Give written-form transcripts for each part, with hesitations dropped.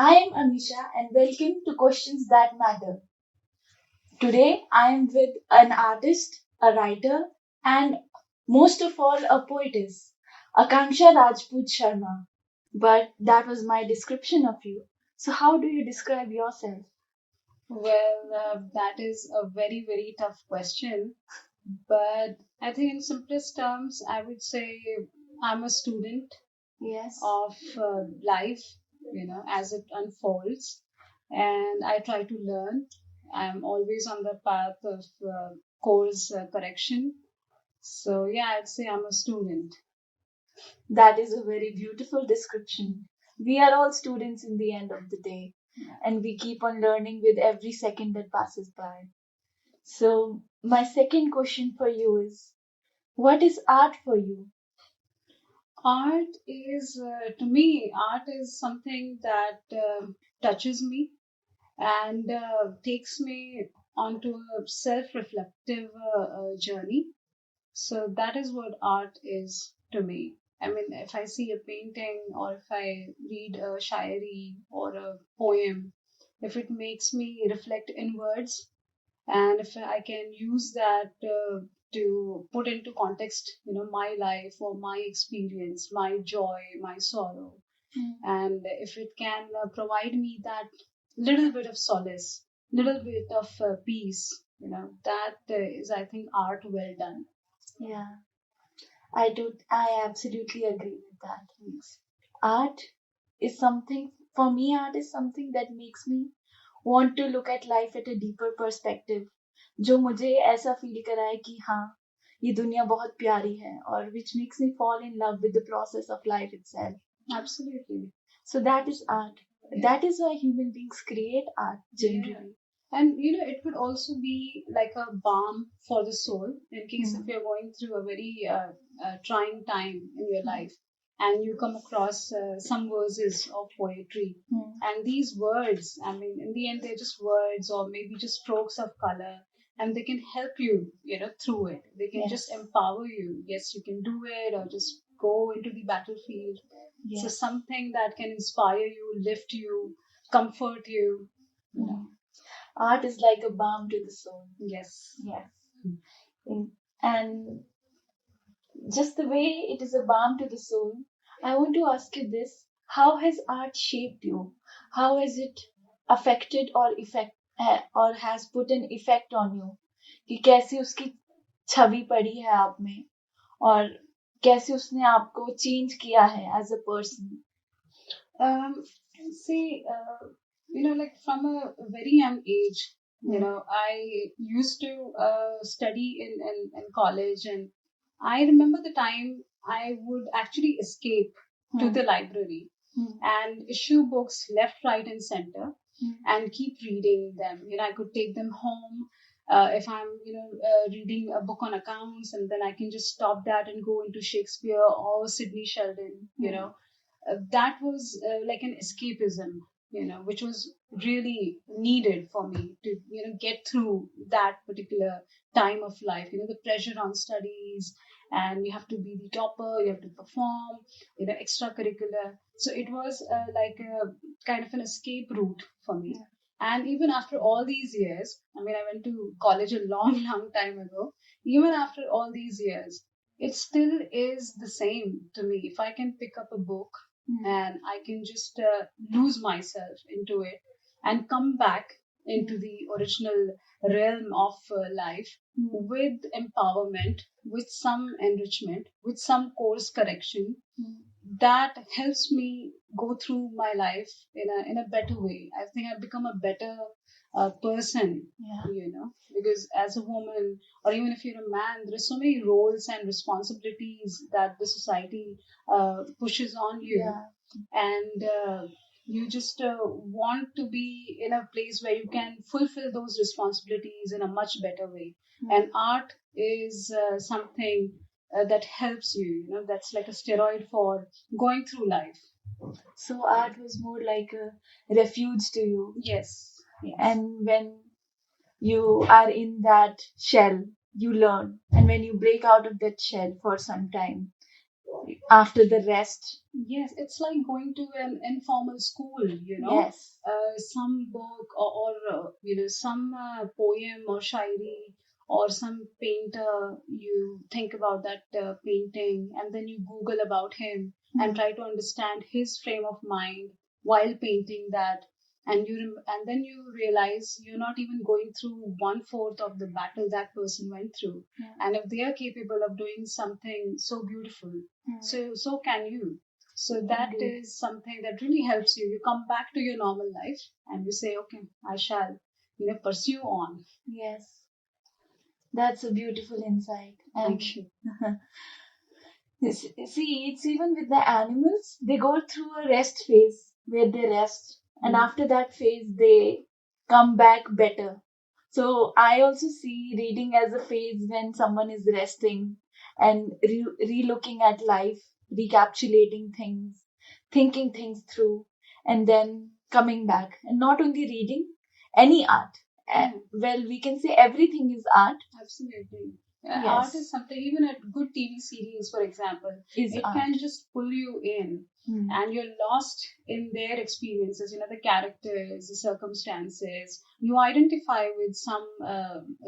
I am Amisha and welcome to Questions That Matter. Today I am with an artist, a writer, and most of all a poetess, Akanksha Rajput Sharma. But that was my description of you. So how do you describe yourself? That is a very, very tough question. But I think, in simplest terms, I would say I'm a student Yes. of life, as it unfolds. And I try to learn. I'm always on the path of course correction. So, yeah, I'd say I'm a student. That is a very beautiful description. We are all students in the end of the day, and we keep on learning with every second that passes by. So, my second question for you is what is art for you? To me, art is something that touches me and takes me onto a self-reflective journey. So that is what art is to me. I mean, if I see a painting or if I read a shairi or a poem, if it makes me reflect inwards, and if I can use that to put into context, my life or my experience, my joy, my sorrow, and if it can provide me that little bit of solace, little bit of peace, that is, I think, art well done. Yeah, I do. I absolutely agree with that. Art is something, for me, art is something that makes me want to look at life at a deeper perspective. जो मुझे ऐसा feel कराए कि हाँ ये दुनिया बहुत प्यारी है और which makes me fall in love with the process of life itself. Absolutely. So that is art. That is why human beings create art generally. And it could also be like a balm for the soul in case if you're going through a very trying time in your life and you come across some verses of poetry. And these words, I mean, in the end, they're just words or maybe just strokes of color, and they can help you, through it. They can just empower you. Yes, you can do it, or just go into the battlefield. So something that can inspire you, lift you, comfort you. Art is like a balm to the soul. Yes. Yes. And just the way it is a balm to the soul, I want to ask you this. How has art shaped you? How has it affected or has put an effect on you? कि कैसे उसकी छवि पड़ी है आप में और कैसे उसने आपको चेंज किया है as a person. Um, See, like from a very young age, I used to study in college, and I remember the time I would actually escape to the library and issue books left, right, and center and keep reading them. I could take them home. If I'm, reading a book on accounts, and then I can just stop that and go into Shakespeare or Sidney Sheldon, that was like an escapism, which was really needed for me to, get through that particular time of life. The pressure on studies, and you have to be the topper, you have to perform, extracurricular. So it was like a kind of an escape route for me. And even after all these years, I mean, I went to college a long, long time ago. Even after all these years, it still is the same to me. If I can pick up a book and I can just lose myself into it and come back into the original realm of life with empowerment, with some enrichment, with some course correction, that helps me go through my life in a better way. I think I've become a better person, because as a woman, or even if you're a man, there are so many roles and responsibilities that the society pushes on you. And you just want to be in a place where you can fulfill those responsibilities in a much better way. And art is something that helps you, that's like a steroid for going through life. So art was more like a refuge to you. Yes. Yes. And when you are in that shell, you learn. And when you break out of that shell for some time, after the rest. Yes, it's like going to an informal school, Yes. some book or some poem or shairi or some painter. You think about that painting and then you Google about him and try to understand his frame of mind while painting that. And then you realize you're not even going through one fourth of the battle that person went through. Yeah. And if they are capable of doing something so beautiful, so can you. So that Indeed. is something that really helps you. You come back to your normal life and you say, okay, I shall, pursue on. Yes, that's a beautiful insight. And Thank you. see, it's even with the animals, they go through a rest phase where they rest, and after that phase, they come back better. So I also see reading as a phase when someone is resting and re-looking at life, recapitulating things, thinking things through, and then coming back. And not only reading, any art. Well, we can say everything is art. Absolutely. Yes. Art is something, even a good TV series, for example, Is it art. can just pull you in and you're lost in their experiences, the characters, the circumstances. You identify with some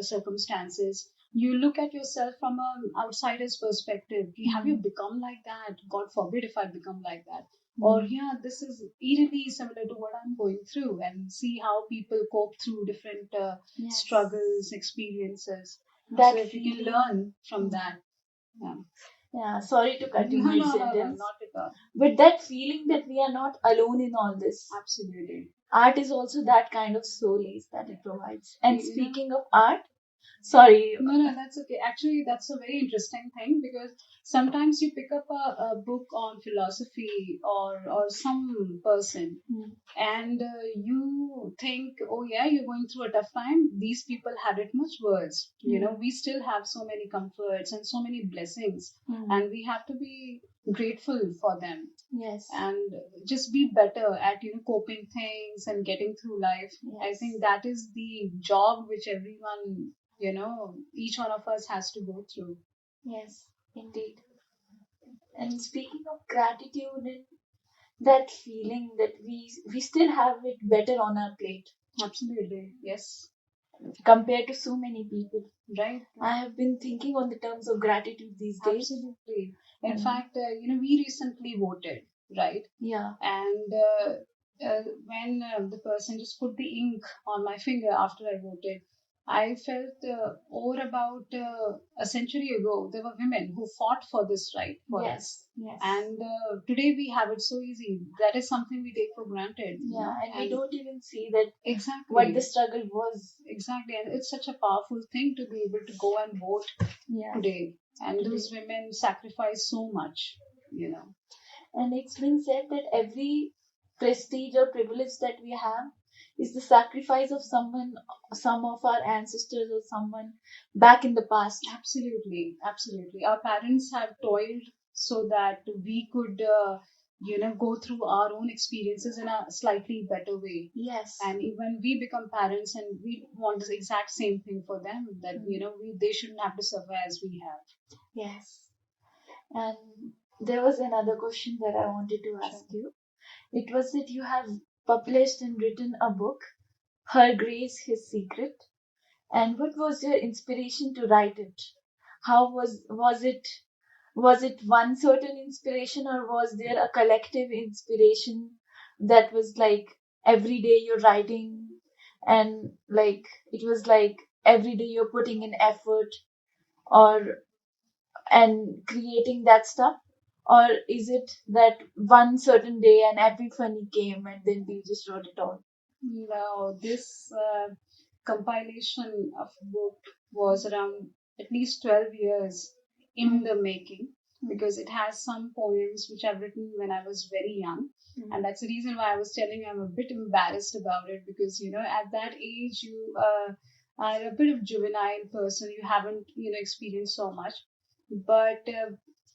circumstances. You look at yourself from an outsider's perspective. Have you become like that? God forbid if I become like that. Or, yeah, this is eerily similar to what I'm going through, and see how people cope through different Yes. struggles, experiences. That So if you can feeling. learn from that. Yeah. Yeah, sorry to cut you No, mid no, no, no, sentence. not at all. But that feeling that we are not alone in all this. Absolutely. Art is also that kind of solace that it provides. And You know, speaking of art, sorry. no, no, that's okay. Actually, that's a very interesting thing because sometimes you pick up a book on philosophy or some person and you think, oh yeah, you're going through a tough time. These people had it much worse. We still have so many comforts and so many blessings, and we have to be grateful for them. Yes. And just be better at coping things and getting through life. I Yes. think that is the job which everyone, each one of us has to go through. Yes, indeed. And speaking of gratitude and that feeling that we still have it better on our plate. Absolutely, yes. Compared to so many people. Right. I have been thinking on the terms of gratitude these days. Absolutely. In fact, we recently voted, right? Yeah. And when the person just put the ink on my finger after I voted, I felt over about a century ago, there were women who fought for this right for us. Yes. And today we have it so easy. That is something we take for granted. Yeah, and we don't even see that exactly what the struggle was. exactly, and it's such a powerful thing to be able to go and vote Yeah. today. And those women sacrifice so much, And it's been said that every prestige or privilege that we have is the sacrifice of someone, some of our ancestors or someone back in the past. Absolutely, absolutely. Our parents have toiled so that we could, go through our own experiences in a slightly better way. Yes. And even we become parents and we want the exact same thing for them, that, they shouldn't have to suffer as we have. Yes. And there was another question that I wanted to ask you. It was that you have published and written a book, Her Grace, His Secret. And what was your inspiration to write it? How was it one certain inspiration, or was there a collective inspiration that was like every day you're writing, and like it was like every day you're putting in effort or and creating that stuff? Or is it that one certain day an epiphany came and then you just wrote it all? Now, this compilation of book was around at least 12 years in the making, because it has some poems which I've written when I was very young. And that's the reason why I was telling you I'm a bit embarrassed about it, because, at that age, you are a bit of juvenile person. You haven't, experienced so much. But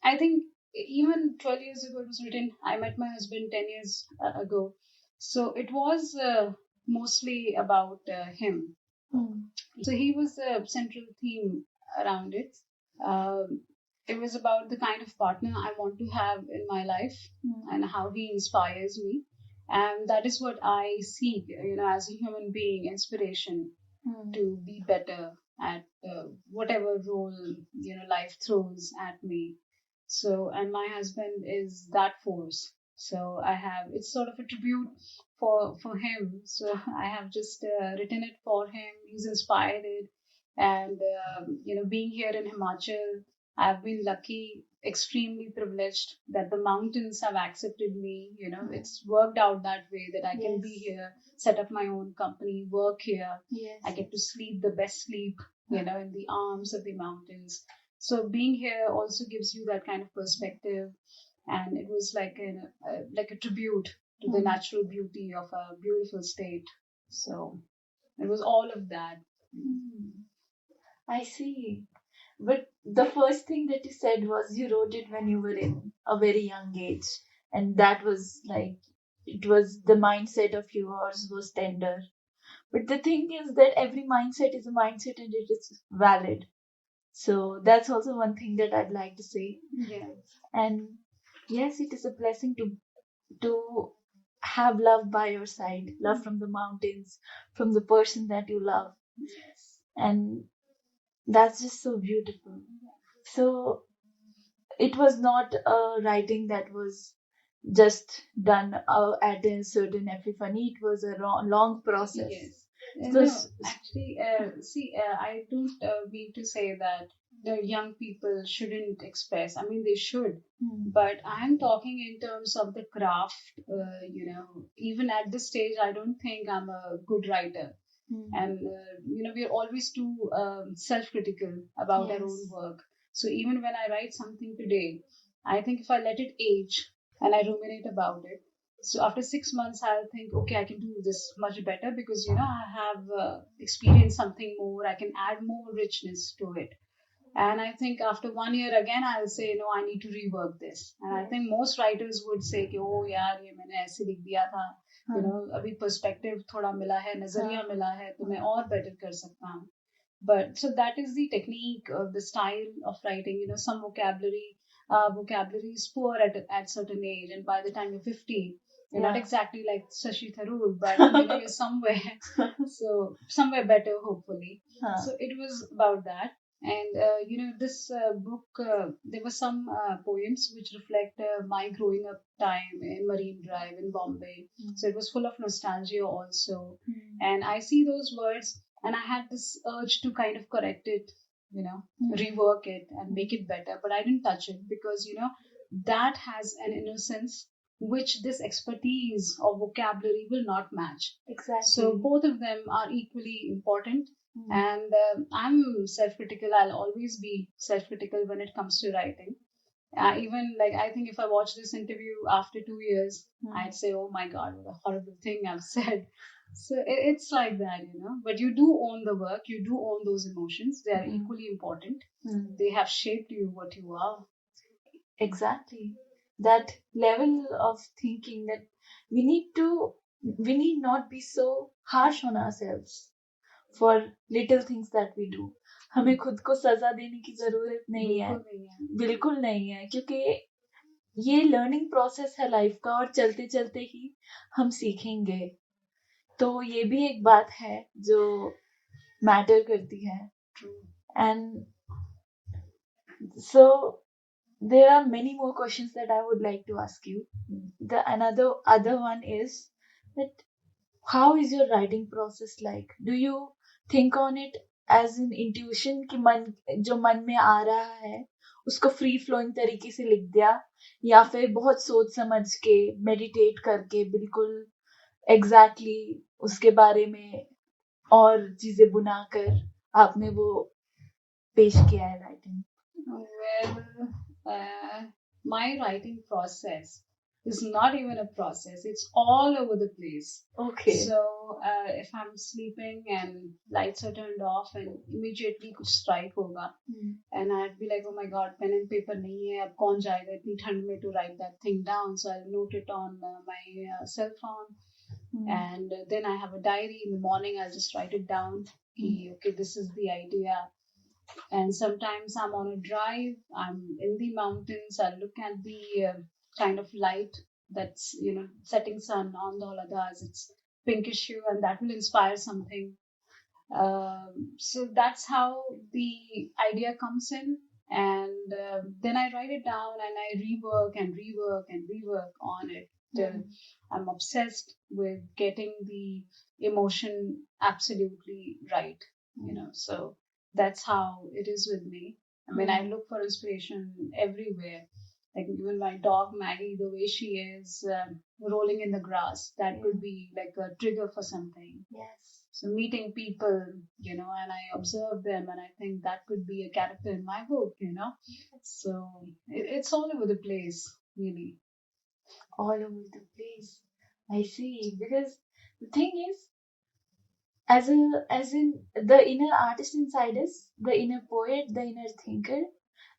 I think even 12 years ago it was written. I met my husband 10 years ago. So it was mostly about him. Hmm. So he was the central theme around it. Um, it was about the kind of partner I want to have in my life and how he inspires me. And that is what I seek, as a human being, inspiration to be better at whatever role, life throws at me. So, and my husband is that force. So I have, it's sort of a tribute for him. So I have just written it for him. He's inspired it. And, being here in Himachal, I've been lucky, extremely privileged that the mountains have accepted me. It's worked out that way that I can be Yes. here, set up my own company, work here. Yes. I get to sleep the best sleep, in the arms of the mountains. So being here also gives you that kind of perspective, and it was like a tribute to the natural beauty of a beautiful state. So it was all of that. Hmm. I see. But the first thing that you said was you wrote it when you were in a very young age. And that was like, it was the mindset of yours was tender. But the thing is that every mindset is a mindset and it is valid. So that's also one thing that I'd like to say. Yeah. And yes, it is a blessing to have love by your side, love from the mountains, from the person that you love. Yes. And that's just so beautiful. So it was not a writing that was just done at a certain epiphany. It was a long process. Yes. So, No, actually, see, I don't mean to say that the young people shouldn't express. I mean, they should. But I'm talking in terms of the craft. Even at this stage, I don't think I'm a good writer. And, we're always too self-critical about our own yes. work. So even when I write something today, I think if I let it age and I ruminate about it, so after 6 months, I'll think, okay, I can do this much better because, I have experienced something more. I can add more richness to it. And I think after 1 year again, I'll say, no, I need to rework this. And I think most writers would say, कि, oh यार ये मैंने ऐसे लिख दिया था, अभी perspective थोड़ा मिला है, नजरिया मिला है, तो मैं और better कर सकता हूँ. But so that is the technique or the style of writing. Some vocabulary is poor at certain age, and by the time you're 50, you're not exactly like Shashi Tharoor, but you're somewhere, so somewhere better, hopefully. So it was about that. And this book, there were some poems which reflect my growing up time in Marine Drive in Bombay. So it was full of nostalgia also. And I see those words and I had this urge to kind of correct it, rework it and make it better. But I didn't touch it because, that has an innocence which this expertise or vocabulary will not match. Exactly. So both of them are equally important. And I'm self-critical. I'll always be self-critical when it comes to writing. Even like I think if I watch this interview after 2 years, I'd say, "Oh my God, what a horrible thing I've said." So it's like that, But you do own the work. You do own those emotions. They are equally important. They have shaped you what you are. Exactly. That level of thinking that we need to, we need not be so harsh on ourselves for little things that we do. हमें खुद को सजा देने की जरूरत नहीं है. बिल्कुल नहीं है. बिल्कुल नहीं है, क्योंकि ये लर्निंग प्रोसेस है लाइफ का और चलते चलते ही हम सीखेंगे. तो ये भी एक बात है जो मैटर करती है. And so there are many more questions that I would like to ask you. The other one is that how is your writing process like? Do you think on it as an intuition कि मन जो मन में आ रहा है उसको free flowing तरीके से लिख दिया, या फिर बहुत सोच समझ के मेडिटेट करके बिल्कुल एग्जैक्टली उसके बारे में और चीजें बुनाकर आपने वो पेश किया है writing? Well, my writing process is not even a process. It's all over the place. Okay. So if I'm sleeping and lights are turned off and immediately कुछ strike होगा, and I'd be like, oh my God, pen and paper नहीं है, अब कौन जाएगा इतनी ठंड में to write that thing down. So I'll note it on my cell phone. And then I have a diary in the morning. I'll just write it down. Okay, this is the idea. And sometimes I'm on a drive, I'm in the mountains, I look at the kind of light that's, setting sun on the holadas. It's pinkish hue, and that will inspire something. So that's how the idea comes in, and then I write it down and I rework and rework and rework on it till I'm obsessed with getting the emotion absolutely right. So that's how it is with me. I mean, I look for inspiration everywhere. Like even my dog Maggie, the way she is rolling in the grass, that could be like a trigger for something. Yes. So meeting people, and I observe them, and I think that could be a character in my book. So it's all over the place, really. All over the place. I see. Because the thing is, as in the inner artist inside us, the inner poet, the inner thinker,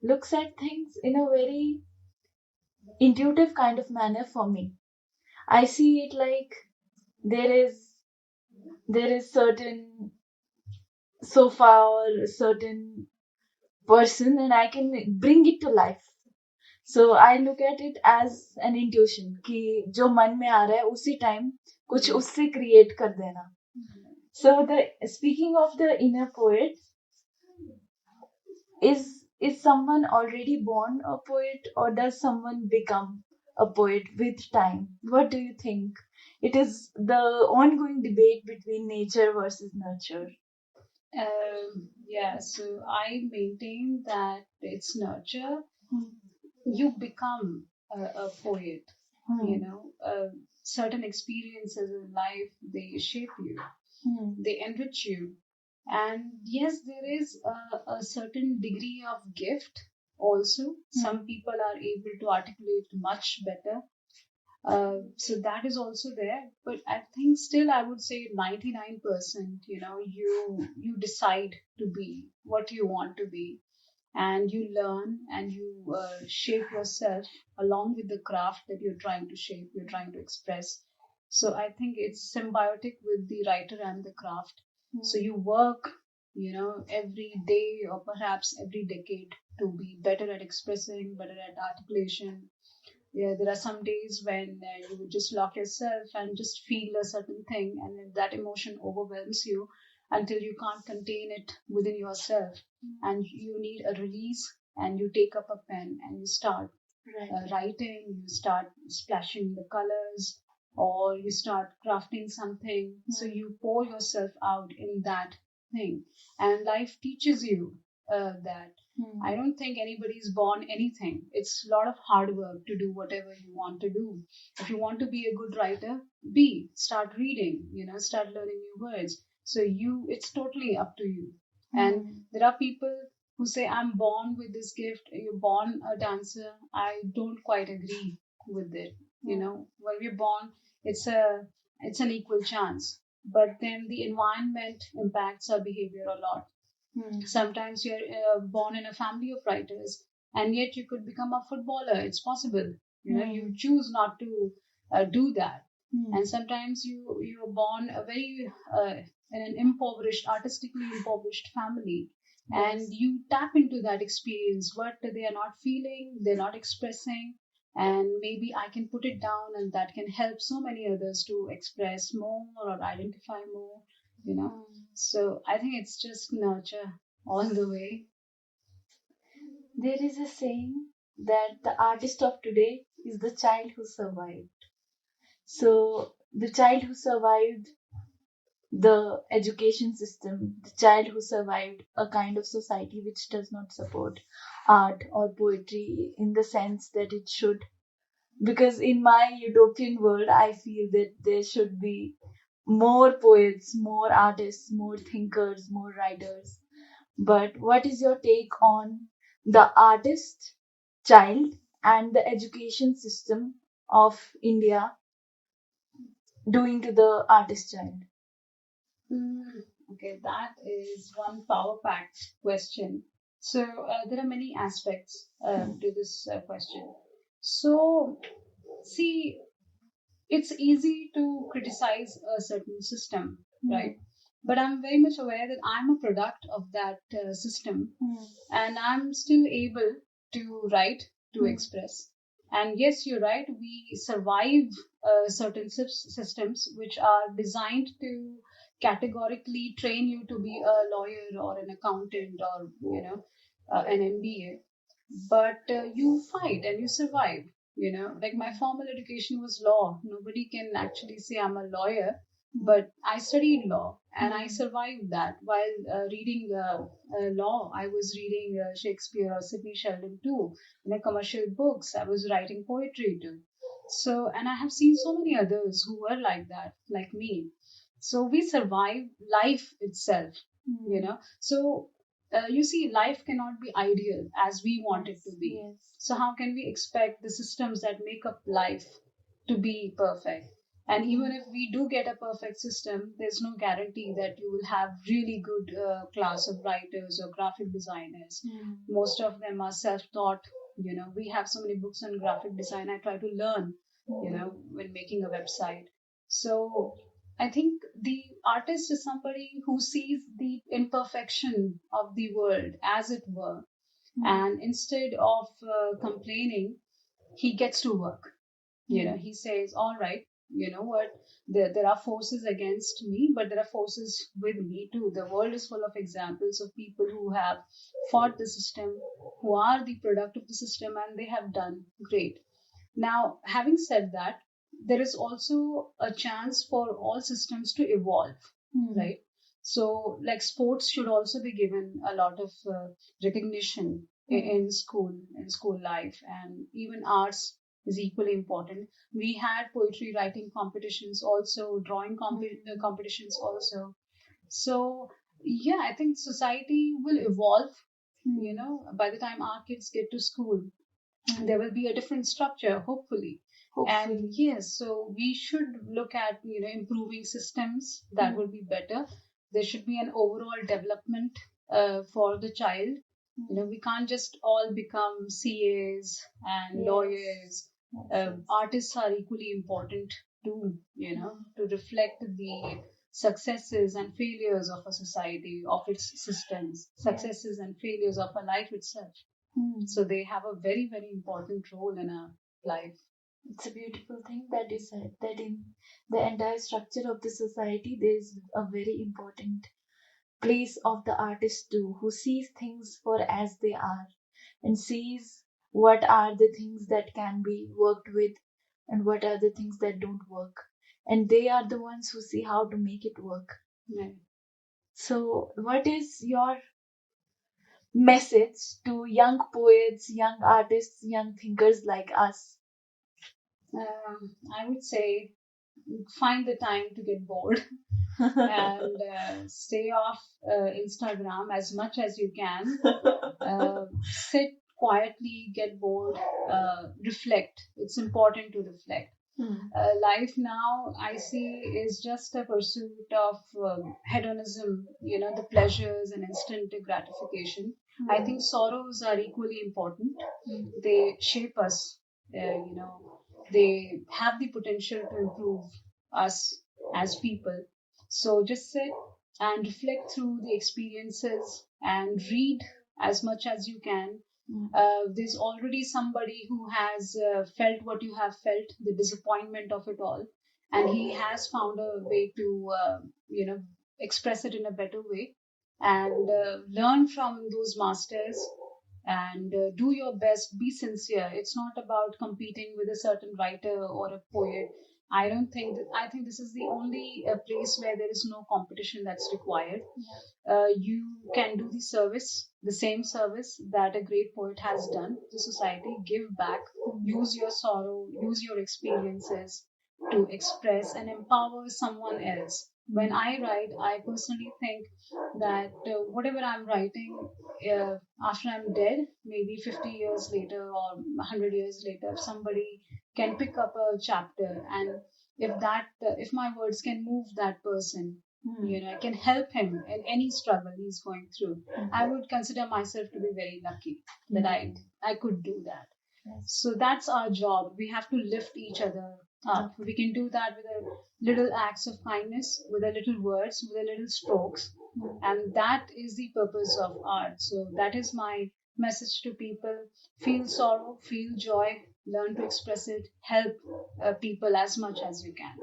looks at things in a very intuitive kind of manner for me. I see it like there is there is certain sofa or certain person and I can bring it to life. So I look at it as an intuition कि जो मन में आ रहा है उसी time कुछ उससे create कर देना. So the speaking of the inner poet, is someone already born a poet or does someone become a poet with time? What do you think? It is the ongoing debate between nature versus nurture. Yeah, so I maintain that it's nurture. You become a poet. Hmm. Certain experiences in life, they shape you, they enrich you. And yes, there is a certain degree of gift also. Some people are able to articulate much better. So that is also there. But I think still I would say 99%, you decide to be what you want to be, and you learn and you shape yourself along with the craft that you're trying to shape, you're trying to express. So I think it's symbiotic with the writer and the craft. So you work, every day or perhaps every decade to be better at expressing, better at articulation. Yeah, there are some days when you would just lock yourself and just feel a certain thing, and then that emotion overwhelms you until you can't contain it within yourself, and you need a release. And you take up a pen and you start writing, you start splashing the colors, or you start crafting something. So you pour yourself out in that thing, and life teaches you that. I don't think anybody's born anything. It's a lot of hard work to do whatever you want to do. If you want to be a good writer, start reading, start learning new words. So it's totally up to you. And there are people who say, I'm born with this gift, you're born a dancer. I don't quite agree with it. When we're born, it's a it's an equal chance. But then the environment impacts our behavior a lot. Sometimes you're born in a family of writers, and yet you could become a footballer. It's possible. You choose not to do that. And sometimes you're born a very in an artistically impoverished family, and you tap into that experience. What they are not feeling, they're not expressing, and maybe I can put it down, and that can help so many others to express more or identify more. So I think it's just nurture all the way. There is a saying that the artist of today is the child who survived. So, the child who survived the education system, the child who survived a kind of society which does not support art or poetry in the sense that it should. Because in my utopian world, I feel that there should be more poets, more artists, more thinkers, more writers. But what is your take on the artist child and the education system of India doing to the artist child? Okay, that is one power packed question. So there are many aspects to this question. So, see, it's easy to criticize a certain system, right? but I'm very much aware that I'm a product of that system, and I'm still able to write, to express. And yes, you're right, we survive certain systems which are designed to categorically train you to be a lawyer or an accountant or an MBA, but you fight and you survive. Like my formal education was law. Nobody can actually say I'm a lawyer, but I studied law and I survived that. While reading law, I was reading Shakespeare or Sidney Sheldon too. Commercial books, I was writing poetry too. So, and I have seen so many others who were like that, like me. So we survive life itself. So you see, life cannot be ideal as we want it to be. Yes. So, how can we expect the systems that make up life to be perfect? And even if we do get a perfect system, there's no guarantee that you will have really good class of writers or graphic designers. Most of them are self-taught. We have so many books on graphic design. I try to learn, when making a website. So I think the artist is somebody who sees the imperfection of the world, as it were, and instead of complaining, he gets to work. He says, all right, you know what, there are forces against me, but there are forces with me too. The world is full of examples of people who have fought the system, who are the product of the system, and they have done great. Now, having said that, there is also a chance for all systems to evolve, right? So, like sports should also be given a lot of recognition in school life, and even arts is equally important. We had poetry writing competitions also, drawing competitions also. So, yeah, I think society will evolve. By the time our kids get to school, there will be a different structure, hopefully. And yes, so we should look at improving systems that will be better. There should be an overall development for the child. We can't just all become CAs and lawyers. Artists are equally important too, to reflect the successes and failures of a society, of its systems, successes and failures of a life itself. So they have a very, very important role in our life. It's a beautiful thing that you said that in the entire structure of the society, there is a very important place of the artist too, who sees things for as they are and sees what are the things that can be worked with and what are the things that don't work. And they are the ones who see how to make it work. Right. So, what is your message to young poets, young artists, young thinkers like us? I would say find the time to get bored and stay off Instagram as much as you can. Sit quietly, get bored, reflect. It's important to reflect. Life now, I see, is just a pursuit of hedonism, the pleasures and instant gratification. I think sorrows are equally important. They shape us, they have the potential to improve us as people. So just sit and reflect through the experiences and read as much as you can. There's already somebody who has felt what you have felt, the disappointment of it all, and he has found a way to, express it in a better way and learn from those masters and do your best, be sincere. It's not about competing with a certain writer or a poet. I think this is the only place where there is no competition that's required. You can do the service, the same service that a great poet has done to society. Give back, use your sorrow, use your experiences to express and empower someone else. When I write, I personally think that whatever I'm writing, after I'm dead, maybe 50 years later or 100 years later, if somebody can pick up a chapter, and if my words can move that person, I can help him in any struggle he's going through, I would consider myself to be very lucky that I could do that. Yes. So that's our job. We have to lift each other up. We can do that with a little acts of kindness, with a little words, with a little strokes. And that is the purpose of art. So that is my message to people. Feel sorrow, feel joy, learn to express it, help people as much as you can.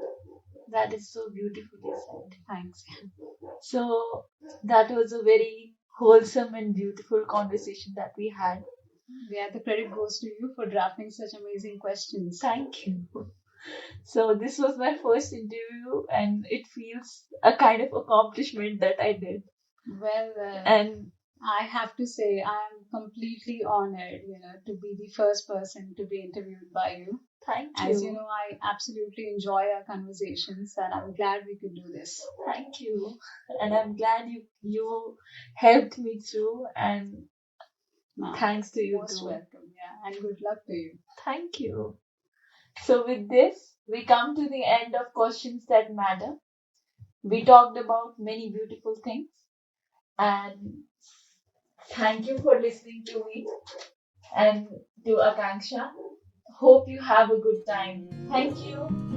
That is so beautifully said. Thanks. So that was a very wholesome and beautiful conversation that we had. Yeah, the credit goes to you for drafting such amazing questions. Thank you. So this was my first interview, and it feels a kind of accomplishment that I did. Well, And I have to say, I am completely honored, to be the first person to be interviewed by you. thank As you you. know, I absolutely enjoy our conversations, and I'm glad we could do this. Thank you. And I'm glad you helped me through, and thanks to you Most too. welcome, yeah, and good luck to you. Thank you. So with this, we come to the end of questions that matter. We talked about many beautiful things, and thank you for listening to me and to Akanksha. Hope you have a good time. Thank you.